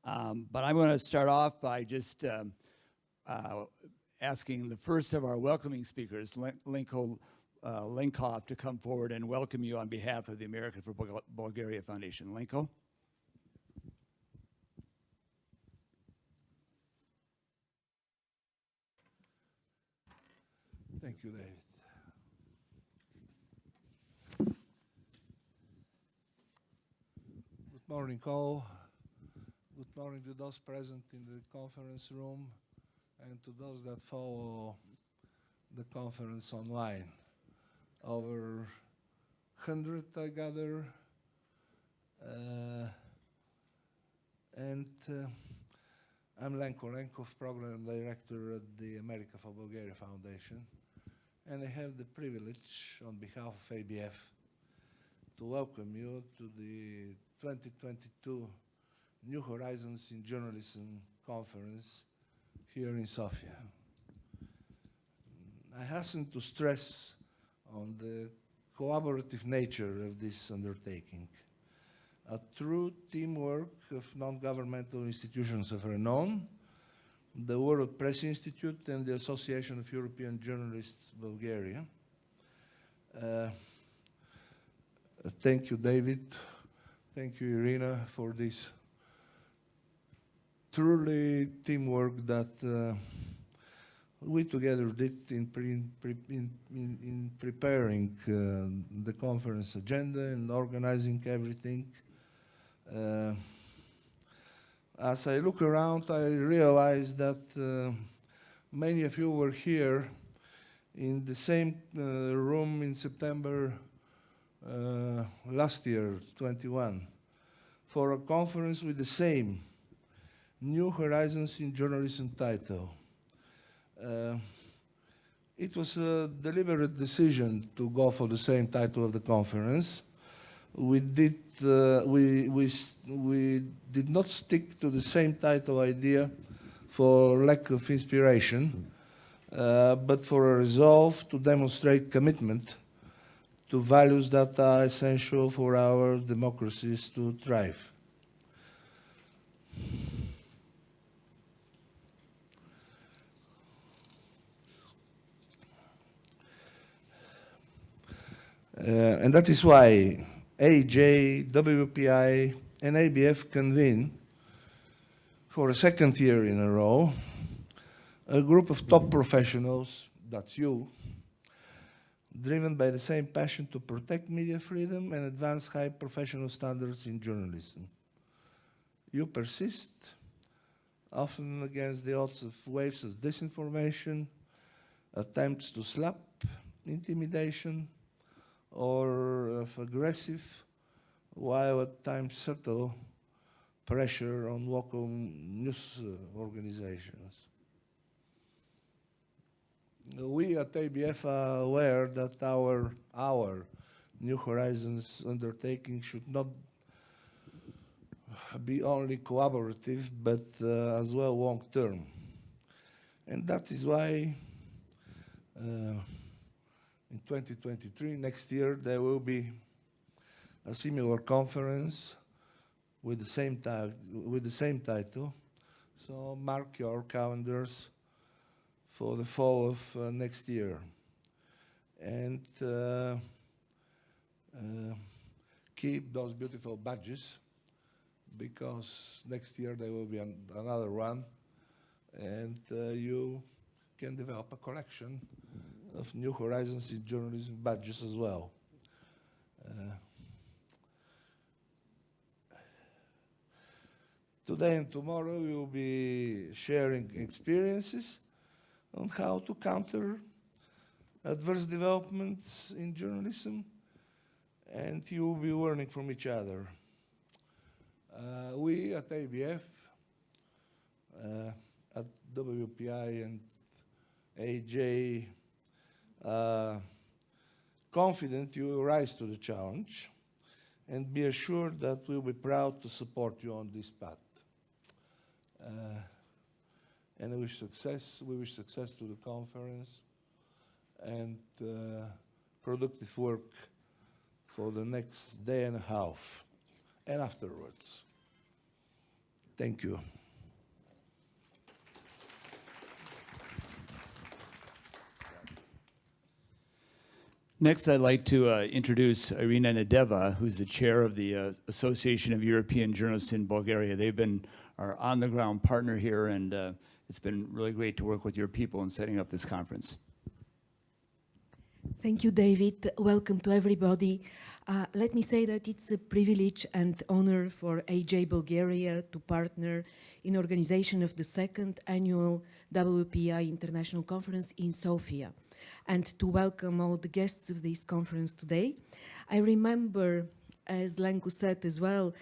But I'm going to start off by just asking the first of our welcoming speakers, Lenkov, to come forward and welcome you on behalf of the American for Bulgaria Foundation. Lenko. Thank you, David. Good morning, all. Good morning to those present in the conference room and to those that follow the conference online. Over 100, I gather. I'm Lenko, Lenkov, Program Director at the America for Bulgaria Foundation. And I have the privilege, on behalf of ABF, to welcome you to the 2022 New Horizons in Journalism Conference here in Sofia. I hasten to stress on the collaborative nature of this undertaking. A true teamwork of non-governmental institutions of renown, the World Press Institute and the Association of European Journalists Bulgaria. Thank you, David. Thank you, Irina, for this truly teamwork that we together did in preparing the conference agenda and organizing everything. As I look around, I realize that many of you were here in the same room in September last year, 21, for a conference with the same New Horizons in Journalism title. It was a deliberate decision to go for the same title of the conference. We did not stick to the same title idea for lack of inspiration, but for a resolve to demonstrate commitment to values that are essential for our democracies to thrive. And that is why AJ, WPI, and ABF convene for a second year in a row a group of top professionals, that's you, driven by the same passion to protect media freedom and advance high professional standards in journalism. You persist, often against the odds of waves of disinformation, attempts to slap, intimidation, or of aggressive, while at times subtle, pressure on local news organizations. We at ABF are aware that our New Horizons undertaking should not be only collaborative, but as well long-term. And that is why in 2023, next year, there will be a similar conference with the same title. So mark your calendars for the fall of next year. And keep those beautiful badges, because next year there will be another one, and you can develop a collection of New Horizons in Journalism badges as well. Today and tomorrow we will be sharing experiences on how to counter adverse developments in journalism, and you will be learning from each other. We at ABF, at WPI and AJ, confident you will rise to the challenge, and be assured that we'll be proud to support you on this path. And we wish success to the conference, and productive work for the next day and a half and afterwards. Thank you. Next, I'd like to introduce Irina Nedeva, who's the chair of the Association of European Journalists in Bulgaria. They've been our on-the-ground partner here, and it's been really great to work with your people in setting up this conference. Thank you, David. Welcome to everybody. Let me say that it's a privilege and honor for AJ Bulgaria to partner in organization of the second annual WPI International Conference in Sofia, and to welcome all the guests of this conference today. I remember, as Lenko said as well,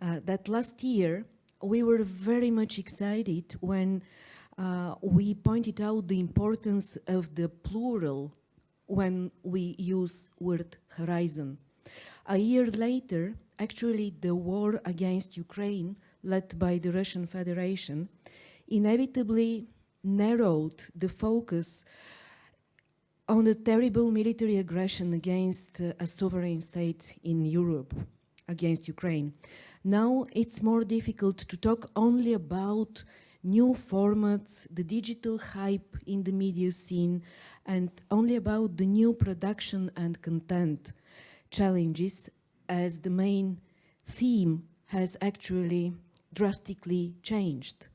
that last year we were very much excited when we pointed out the importance of the plural when we use word horizon. A year later, actually the war against Ukraine, led by the Russian Federation, inevitably narrowed the focus on a terrible military aggression against a sovereign state in Europe, against Ukraine. Now it's more difficult to talk only about new formats, the digital hype in the media scene, and only about the new production and content challenges, as the main theme has actually drastically changed.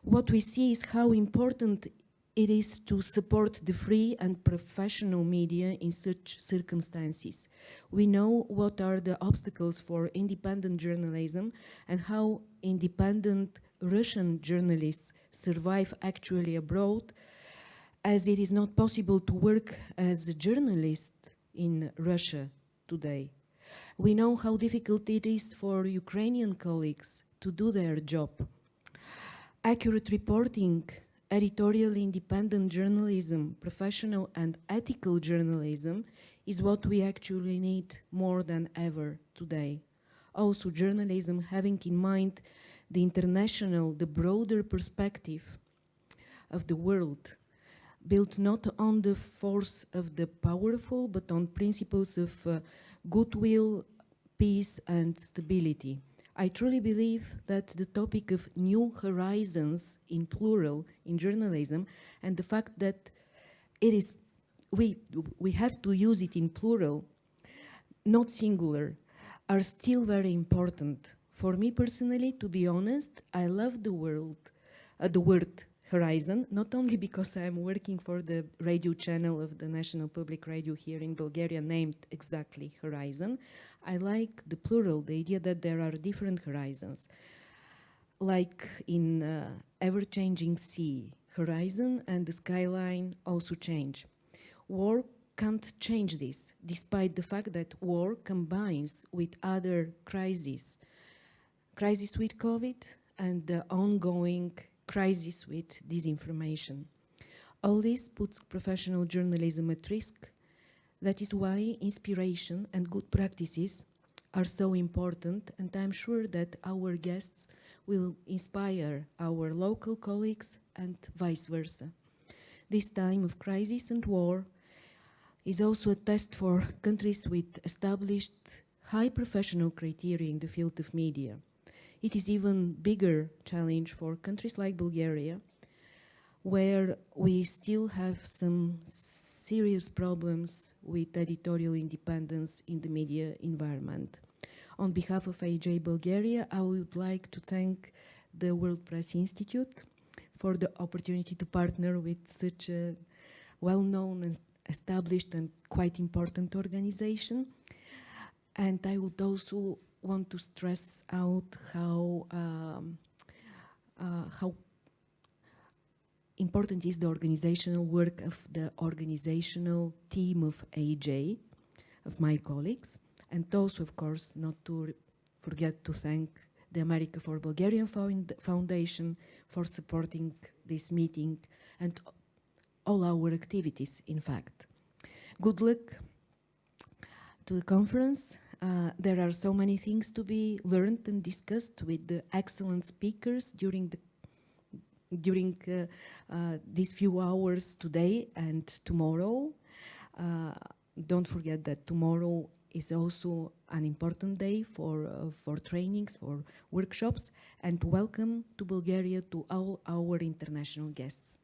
What we see is how important it is to support the free and professional media in such circumstances. We know what are the obstacles for independent journalism and how independent Russian journalists survive actually abroad, as it is not possible to work as a journalist in Russia today. We know how difficult it is for Ukrainian colleagues to do their job. Accurate reporting, editorial independent journalism, professional and ethical journalism is what we actually need more than ever today. Also, journalism having in mind the international, the broader perspective of the world, built not on the force of the powerful, but on principles of goodwill, peace, and stability. I truly believe that the topic of new horizons in plural in journalism, and the fact that it is, we have to use it in plural, not singular, are still very important. For me personally, to be honest, I love the word horizon, not only because I am working for the radio channel of the National Public Radio here in Bulgaria, named exactly Horizon. I like the plural, the idea that there are different horizons. Like in ever-changing sea, horizon and the skyline also change. War can't change this, despite the fact that war combines with other crises. Crisis with COVID and the ongoing crisis with disinformation. All this puts professional journalism at risk. That is why inspiration and good practices are so important, and I'm sure that our guests will inspire our local colleagues and vice versa. This time of crisis and war is also a test for countries with established high professional criteria in the field of media. It is even bigger challenge for countries like Bulgaria, where we still have some serious problems with editorial independence in the media environment. On behalf of AJ Bulgaria, I would like to thank the World Press Institute for the opportunity to partner with such a well-known and established and quite important organization. And I would also want to stress out how important is the organizational work of the organizational team of AJ, of my colleagues, and also, of course, not to forget to thank the America for Bulgarian Foundation for supporting this meeting and all our activities, in fact. Good luck to the conference. There are so many things to be learned and discussed with the excellent speakers during these few hours today and tomorrow. Don't forget that tomorrow is also an important day for trainings, for workshops, and welcome to Bulgaria to all our international guests.